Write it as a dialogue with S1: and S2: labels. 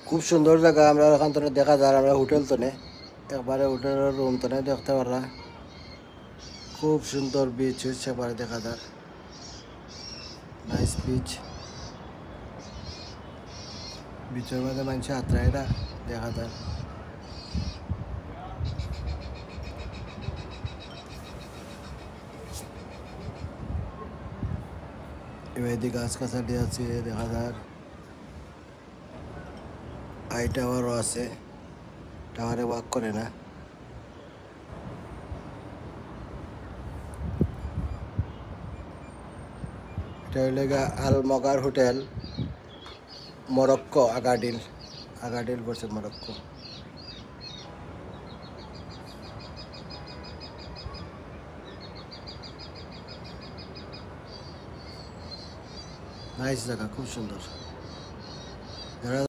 S1: खूब सुंदर जगह আমরা এখান থেকে দেখা যায় আমরা হোটেল তনে একবারে হোটেলের রুম তনে দেখতে পারা খুব সুন্দর বিচ হচ্ছে একবারে দেখা যায় নাইস বিচ বিচের মধ্যে মানুষ আত্রাইরা দেখা যায় এদিকে গাছ গাছালি আছে দেখা যায় আই টাওয়ারও আছে টাওয়ারে ওয়াক করে না এটা হইলে আলমগার হোটেল মরক্কো আগাডিল বলছে মরক্কো নাইস জায়গা খুব সুন্দর